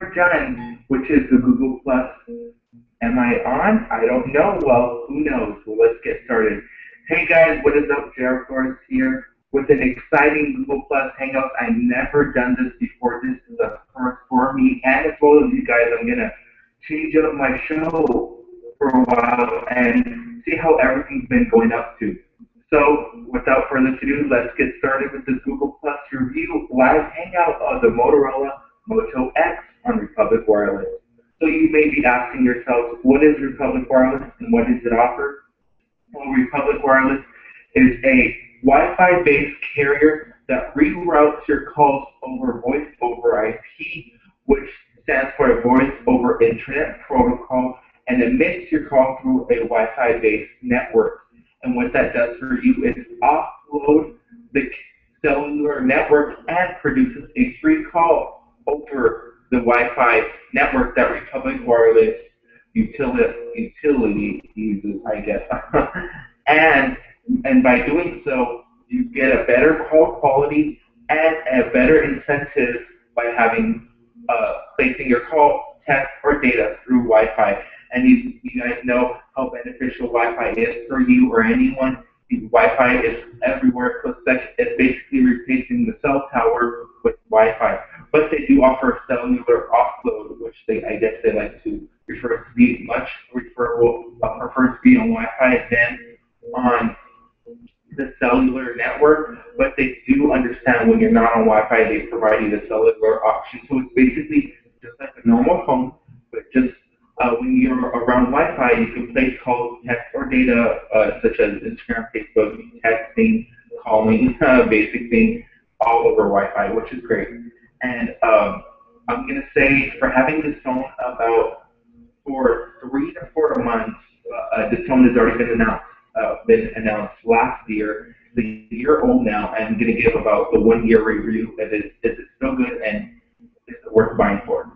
done, which is the Google Plus. Am I on? I don't know. Well, who knows? Well, let's get started. Hey guys, what is up? Jericho here with an exciting Google Plus Hangouts. I've never done this before. This is a first for me and as well as you guys. I'm gonna change up my show for a while and see how everything's been going up to. So, without further ado, let's get started with this Google Plus review live hangout of the Motorola Moto X on Republic Wireless. So you may be asking yourselves, what is Republic Wireless and what does it offer? Well, Republic Wireless is a Wi-Fi based carrier that reroutes your calls over voice over IP, which stands for Voice over Internet Protocol, and emits your call through a Wi-Fi based network. And what that does for you is offload the cellular network and produces a free call over the Wi-Fi network that Republic Wireless utility uses, I guess. and by doing so, you get a better call quality and a better incentive by having placing your call, text, or data through Wi-Fi. And you guys know how beneficial Wi-Fi is for you or anyone. Wi-Fi is everywhere, so it's basically replacing the cell tower with Wi-Fi. But they do offer cellular offload, which I guess they like to refer to be prefer to be on Wi-Fi than on the cellular network. But they do understand when you're not on Wi-Fi, they provide you the cellular option. So it's basically just like a normal phone, but just when you're around Wi-Fi, you can place calls, text, or data such as Instagram, Facebook, texting, calling, basic things all over Wi-Fi, which is great. And I'm going to say for having this phone for 3 to 4 months, this phone has already been announced last year. It's a year old now. I'm going to give about the 1 year review. Is it still good and is it worth buying for?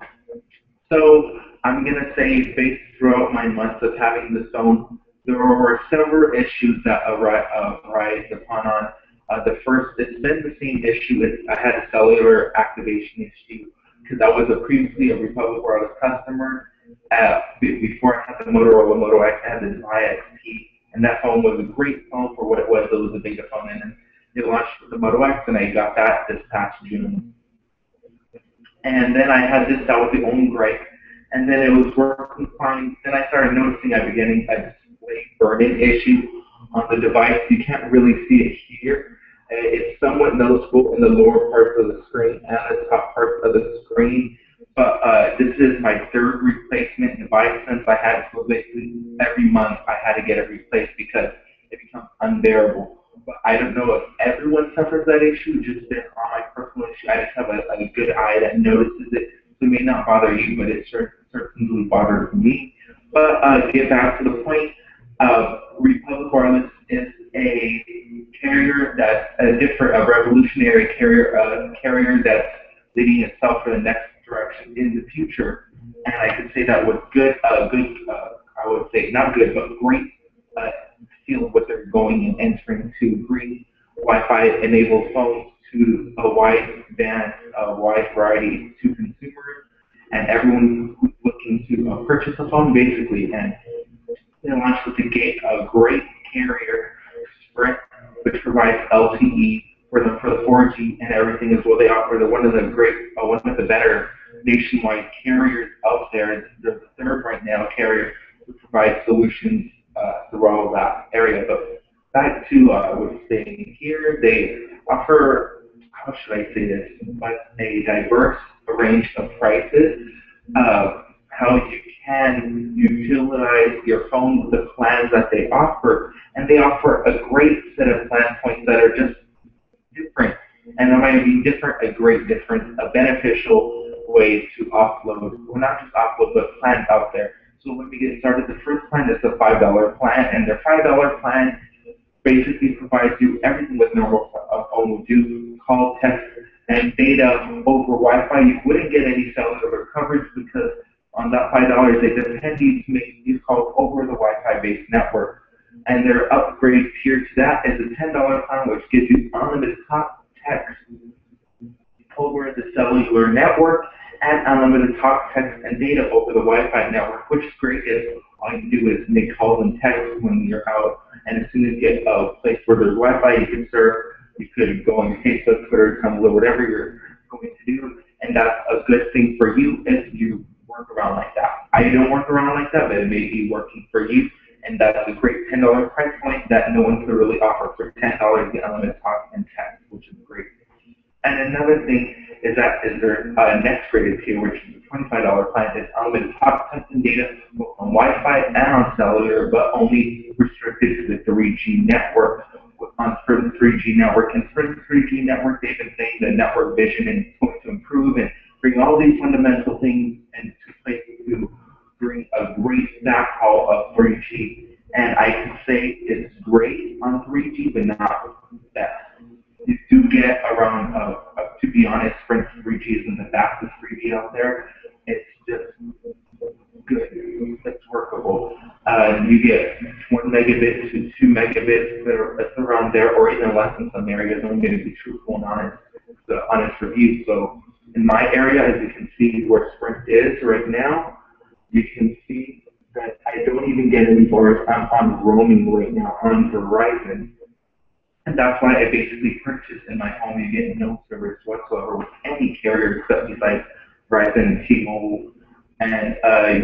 So I'm going to say based throughout my months of having this phone, there were several issues that arise upon on. The first, it's been the same issue. I had a cellular activation issue because I was previously a Republic Wireless customer. Before I had the Motorola Moto X, I had the XP, and that phone was a great phone for what it was. It was a beta phone, and then they launched the Moto X, and I got that this past June. And then I had this, that was the only gripe. And then it was working fine. Then I started noticing I was getting a display burn-in issue on the device. You can't really see it here. It's somewhat noticeable in the lower parts of the screen and the top parts of the screen. But this is my third replacement device since I had it. So basically every month I had to get it replaced because it becomes unbearable. But I don't know if everyone suffers that issue. Just been on my personal issue. I just have a good eye that notices it. So it may not bother you, but it certainly bothers me. But get back to the point. Republic Wireless is a carrier that's a revolutionary carrier, a carrier that's leading itself for the next direction in the future. And I could say that with I would say not good, but great feel what they're going and entering to bring Wi-Fi enabled phones to a wide variety to consumers and everyone who's looking to purchase a phone, basically. And they launched with a great carrier, Sprint, which provides LTE for the 4G and everything as well. They offer one of the better nationwide carriers out there. They're the third right now carrier who provides solutions through all of that area. But back to what's saying here, they offer, how should I say this, like a diverse range of prices, how you can utilize your phone with the plans that they offer, and they offer a great set of plan points that are just different, and it might be different, a beneficial way to offload, well not just offload, but plans out there. So when we get started, the first plan is the $5 plan, and their $5 plan basically provides you everything what normal phone would do, call, text, and data over Wi-Fi. You wouldn't get any cellular coverage because on that $5, they depend you to make these calls over the Wi-Fi based network. And their upgrade tier to that is a $10 plan, which gives you unlimited talk, text over the cellular network and unlimited talk, text, and data over the Wi-Fi network, which is great if all you do is make calls and text when you're out, and as soon as you get a place where there's Wi-Fi, you can surf, you could go on Facebook, Twitter, Tumblr, whatever you're going to do, and that's a good thing for you if you work around like that. I don't work around like that, but it may be working for you, and that's a great $10 price point that no one could really offer. For $10, you get unlimited talk and text, which is great. And another thing is that is their next rated tier, which is a $25 plan, is unlimited talk, text, and data both on Wi-Fi and on cellular, but only restricted to the 3G network. On Sprint 3G network, and Sprint 3G network, they've been saying the network vision is going to improve and bring all these fundamental things into place to bring a great backhaul of 3G. And I can say it's great on 3G, but not best. You do get around, to be honest, Sprint 3G isn't the fastest 3G out there. It's just good. It's workable. You get 1 megabit to 2 megabits, it's around there, or even less in some areas. I'm going to be truthful and honest, the honest review. So in my area, as you can see where Sprint is right now, you can see that I don't even get any bars. I'm on roaming right now on Verizon. And that's why I basically purchased in my home. You get no service whatsoever with any carrier except besides Verizon and T-Mobile. And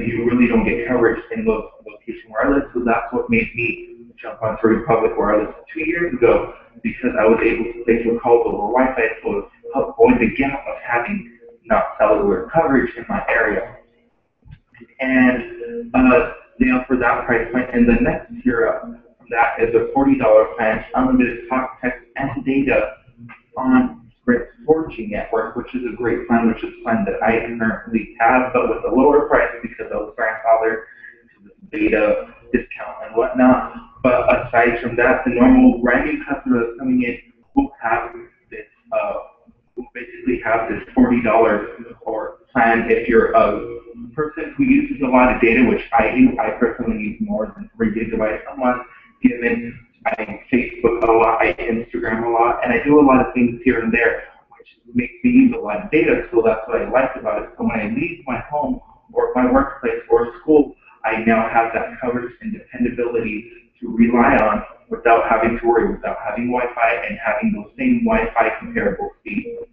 you really don't get coverage in those locations where I live. So that's what made me jump onto Republic Wireless 2 years ago, because I was able to place your calls over Wi-Fi to help avoid the gap of having not cellular coverage in my area. And they offer that price point. And the next tier up from that is a $40 plan, unlimited talk, text, and data on Sprint's 4G network, which is a great plan, which is a plan that I currently have, but with a lower price because I was grandfathered to the data discount and whatnot. But aside from that, the normal brand new customer that's coming in will have this, will basically have this $40 or plan if you're a person who uses a lot of data, which I do. I personally use more than 3 gigabytes a month, given I Facebook a lot, I Instagram a lot, and I do a lot of things here and there, which makes me use a lot of data, so that's what I like about it. So when I leave my home or my workplace or school, I now have that coverage and dependability to rely on without having to worry, without having Wi-Fi and having those same Wi-Fi comparable speeds.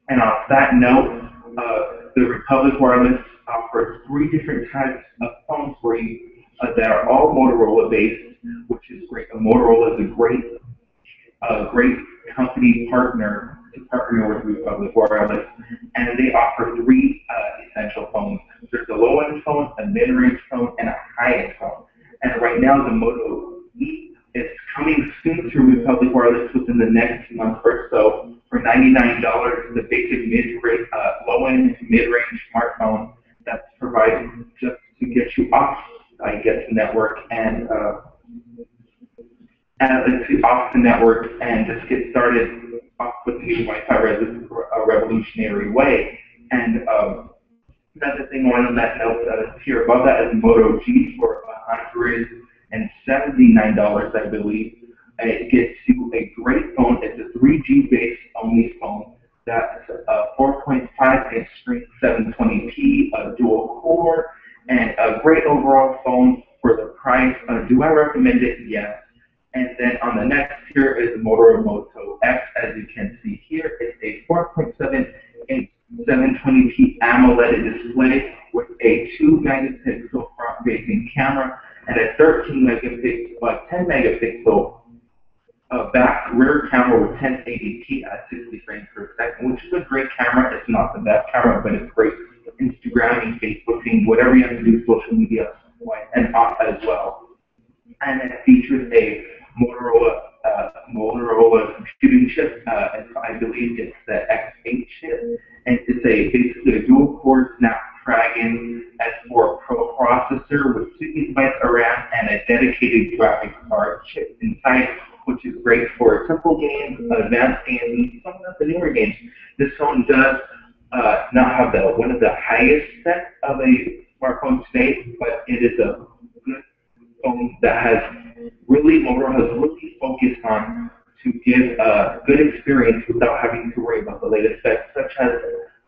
And on that note, the Republic Wireless offers 3 different types of phones for you that are all Motorola based, which is great. Motorola is a great company partner to partner with Republic Wireless, and they offer 3 essential phones. There's a low-end phone, a mid-range phone, and a high-end phone. And right now, the Moto E is coming soon to Republic Wireless within the next month or so for $99. The basic mid-range, low-end, mid-range smartphone that's provided just to get you off, I guess, the network and off the network and just get started off with the new Wi-Fi a revolutionary way. And another thing on that note, here above that is Moto G for $179, I believe. It gets you a great phone. It's a 3G based only phone. That's a 4.5-inch screen, 720p, a dual core, and a great overall phone for the price. Do I recommend it? Yes. And then on the next tier is the Motorola Moto X. As you can see here, it's a 4.7-inch 720p AMOLED display with a 2-megapixel front-facing camera and a 10 megapixel back rear camera with 1080p at 60 frames per second, which is a great camera. It's not the best camera, but it's great for Instagramming, Facebooking, whatever you have to do social media and as well. And it features a Motorola computing chip. I believe it's the X8 chip, and it's basically a dual-core Snapdragon S4 Pro processor with 2 gigabytes of RAM and a dedicated graphics card chip inside, which is great for simple games, advanced games, some of the newer games. This phone does not have one of the highest specs of a smartphone today, but it is a good phone that Motorola has really focused on to give a good experience without having to worry about the latest specs, such as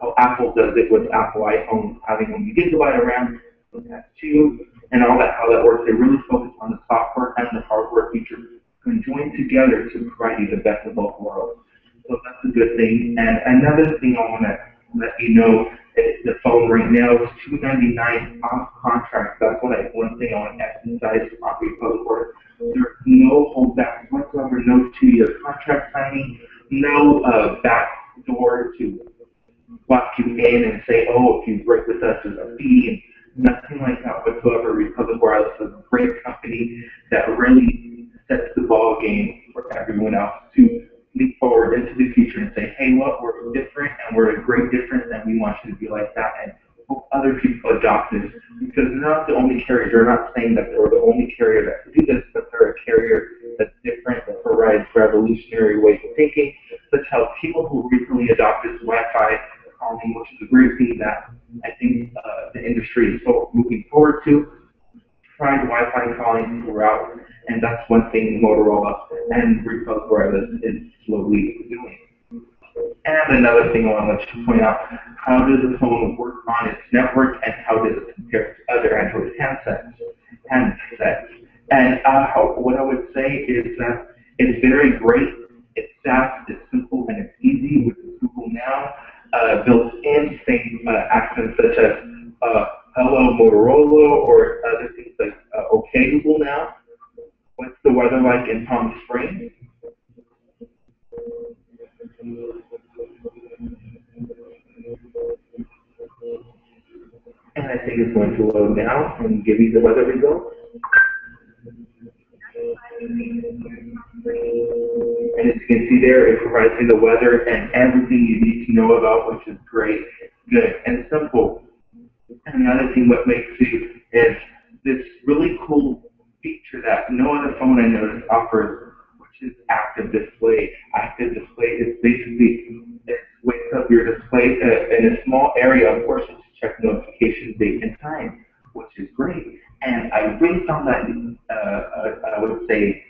how Apple does it with Apple iPhones, having 1 GB of RAM, that's 2, and all that, how that works. They really focus on the software and the hardware features conjoined together to provide you the best of both worlds. So that's a good thing. And another thing I want to let you know is the phone right now is $299 off contract. That's one thing I want to emphasize on Republic Order. There's no holdbacks whatsoever, no 2-year contract signing, no back door to lock you in and say, oh, if you break with us, there's a fee, and nothing like that whatsoever. Republic Wireless is a great company that really sets the ball game for everyone else to leap forward into the future and say, hey, look, we're different and we're a great difference and we want you to be like that, and hope other people adopt this, because they're not the only carrier. They're not saying that they're the only carrier that can do this, but they're a carrier that's different, that provides revolutionary ways of thinking, that help people who recently adopted Wi-Fi calling, which is a great thing that I think the industry is so moving forward to. Tried Wi-Fi calling throughout, and that's one thing Motorola and Republic Wireless is slowly doing. And another thing I want to let you point out, how does the phone work on its network and how does it compare to other Android handsets? And what I would say is that it's very great, it's fast, it's simple, and it's easy with Google Now. Built-in things, accents such as hello Motorola or other things like okay Google Now. What's the weather like in Palm Springs? And I think it's going to load now and give you the weather results. And as you can see there, it provides you the weather and everything you need to know about, which is great, good, and simple. And another thing what makes it is this really cool feature that no other phone I noticed offers, which is active display. Active display is basically, it wakes up your display in a small area, of course, to check notifications, date, and time, which is great. And I really found that, I would say,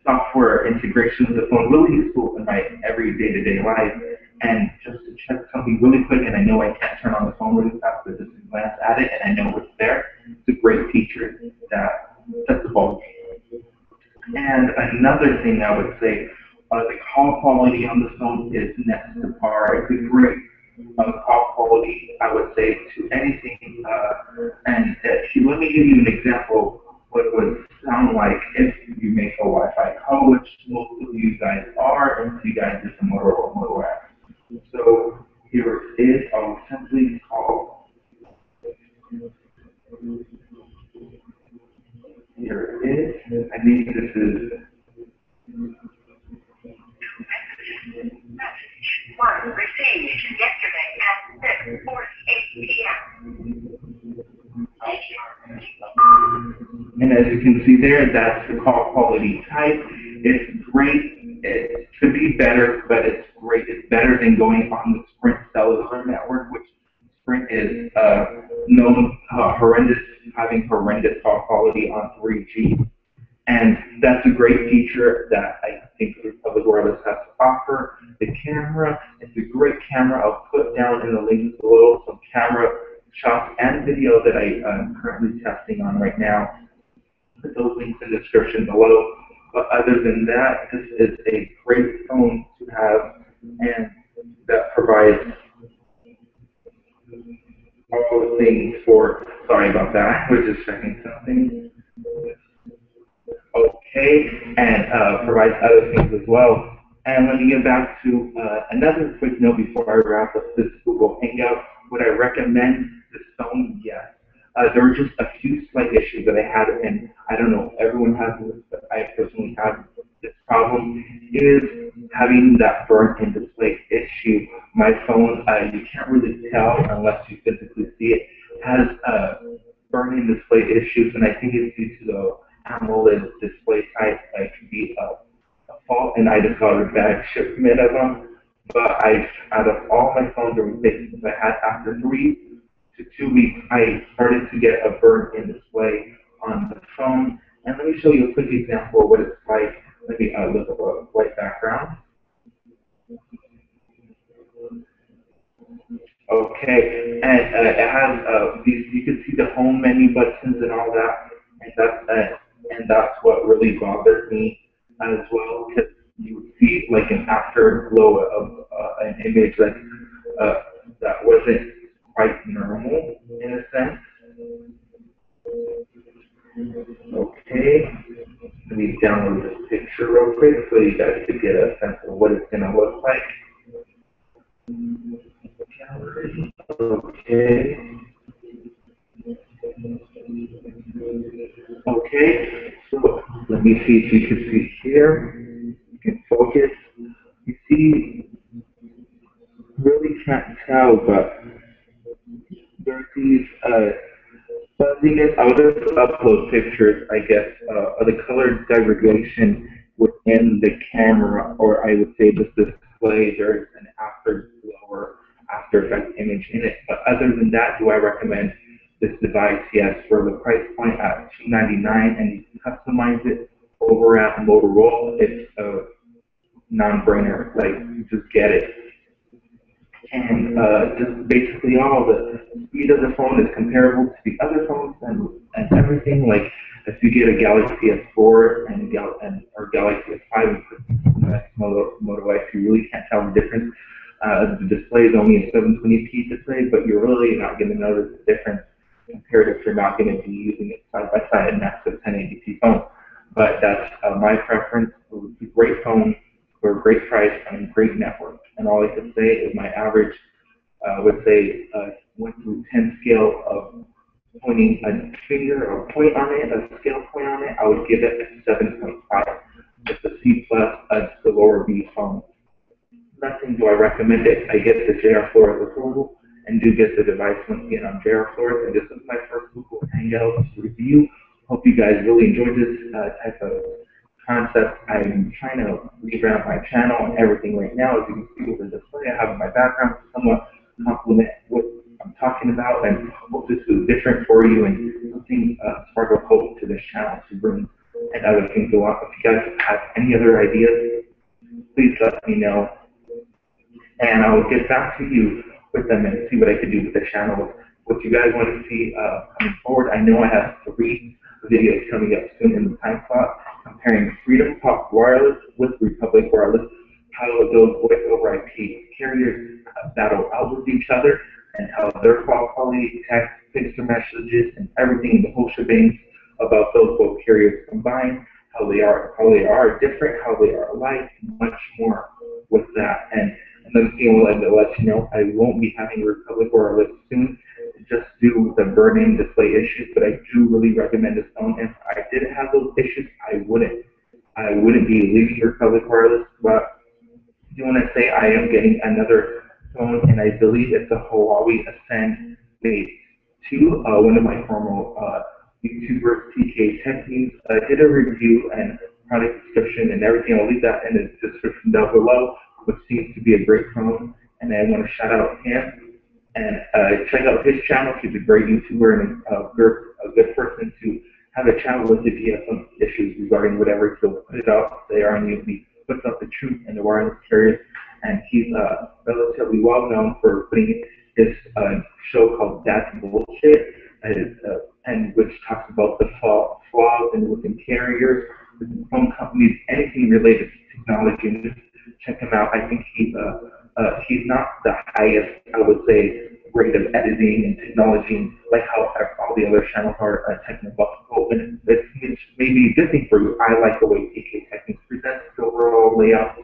software integration with the phone really useful in my every day-to-day life. And just to check something really quick, and I know I can't turn on the phone really fast, but just glance at it and I know it's there. It's a great feature that sets the ball game. And another thing I would say, the call quality on the phone is next to par. It's a great call quality, I would say, to anything. Let me give you an example what it would sound like if you make a Wi-Fi call, which most of you guys are, and you guys use a Motorola Moto app. So here it is. I'll simply call. Here it is. I think this is. Message 1 received yesterday at 6:48 p.m. And as you can see there, that's the call quality type. It's great. It could be better, but it's great. It's better than going on the Sprint cellular network, which Sprint is known having horrendous call quality on 3G. And that's a great feature that I think Republic Wireless has to offer. The camera, it's a great camera. I'll put down in the links below some camera shots and video that I am currently testing on right now. Put those links in the description below. But other than that, this is a great phone to have, and that provides all the things for, sorry about that, we're just checking something. Okay, and provides other things as well. And let me get back to another quick note before I wrap up this Google Hangout. Would I recommend this phone? Yes. There were just a few slight issues that I had, and I don't know if everyone has this, but I personally have this problem, is having that burn-in display issue. My phone, you can't really tell unless you physically see it, has burn-in display issues, and I think it's due to the AMOLED display type. It could be a fault, and I just got a bad shipment of them. But out of all my phone replacements I had, after 3 to 2 weeks, I started to get a burn-in display on the phone. And let me show you a quick example of what it's like. Let me look at a white background. Okay, and it has these. You can see the home menu buttons and all that, and that's what really bothered me as well, because you would see like an afterglow of an image uh, that wasn't quite normal in a sense. Okay, let me download this picture real quick so you guys could get a sense of what it's gonna look like. Gallery. Okay. Okay, so let me see if you can see here. You can focus. You see, really can't tell, but there's these fuzziness. I'll just upload pictures, I guess, of the color degradation within the camera, or I would say this display. There's an afterglow or after effect image in it. But other than that, do I recommend this device? Yes, for the price point at $299, and you can customize it over at Motorola. It's a non-brainer. Like, you just get it. And just basically all the speed of the phone is comparable to the other phones and everything. Like if you get a Galaxy S4 and or Galaxy S5 and Moto X, you really can't tell the difference. The display is only a 720p display, but you're really not going to notice the difference compared if you're not going to be using it side by side next to a 1080p phone. But that's my preference. It's a great phone for a great price and great network. And all I can say is my average would say 1 through 10 scale of pointing a finger or point on it, a scale point on it, I would give it a 7.5. It's a C plus, it's the lower B phone. Nothing do I recommend it. I get the JR Flores approval and do get the device once again on JR Flores. And this is my first Google Hangout review. Hope you guys really enjoyed this type of concept. I'm trying to revamp my channel and everything right now. As you can see with the display I have in my background to somewhat complement what I'm talking about, and hope this is different for you and something spark of hope to this channel to bring and other things along. If you guys have any other ideas, please let me know, and I will get back to you with them and see what I can do with the channel. What you guys want to see coming forward. I know I have 3 videos coming up soon in the time slot comparing Freedom Talk Wireless with Republic Wireless, how those voice over IP carriers battle out with each other, and how their call quality, text, picture messages, and everything, the whole shebang about those both carriers combined, how they are different, how they are alike, much more with that. And another thing I would like to let you know, I won't be having Republic Wireless soon, just due to the burn-in display issues, but I do really recommend this phone. If I didn't have those issues, I wouldn't be leaving Republic Wireless. But I do want to say I am getting another phone, and I believe it's a Huawei Ascend Base 2. One of my former YouTubers, TK Tech News, did a review and product description and everything. I'll leave that in the description down below, which seems to be a great phone, and I want to shout out him. And check out his channel. He's a great YouTuber and a good person to have a channel with if you have some issues regarding whatever. He'll put it out there on YouTube. He puts out the truth in the wireless carriers. And he's relatively well known for putting his show called That's Bullshit, and which talks about the flaws in within carriers, within phone companies, anything related to technology. And just check him out. I think he's not the highest, I would say, rate of editing and technology, like how all the other channels are technological. And it's maybe a good thing for you. I like the way TK Techniques presents the overall layout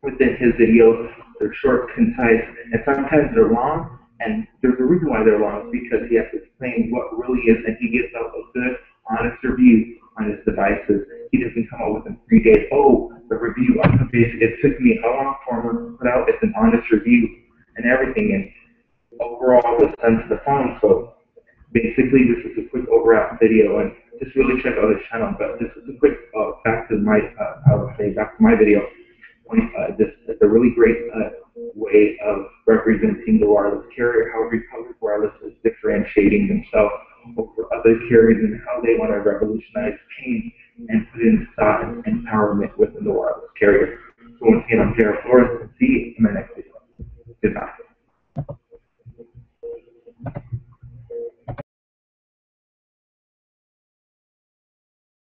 within his videos. They're short, concise, and sometimes they're long. And there's a reason why they're long, because he has to explain what really is, and he gives out a good, honest review on his devices. He doesn't come out within 3 days. Oh, the review on the base, it took me how long for him to put out? It's an honest review and everything, and overall the sense of the phone. So basically, this is a quick overall video, and just really check out his channel. But this is a quick back to my, I would say, back to my video. This is a really great way of representing the wireless carrier, how Republic Wireless is differentiating themselves over other carriers and how they want to revolutionize change and put in thought and empowerment within the wireless carrier. So once again, I'm Jared Flores, and see you in my next video. Goodbye.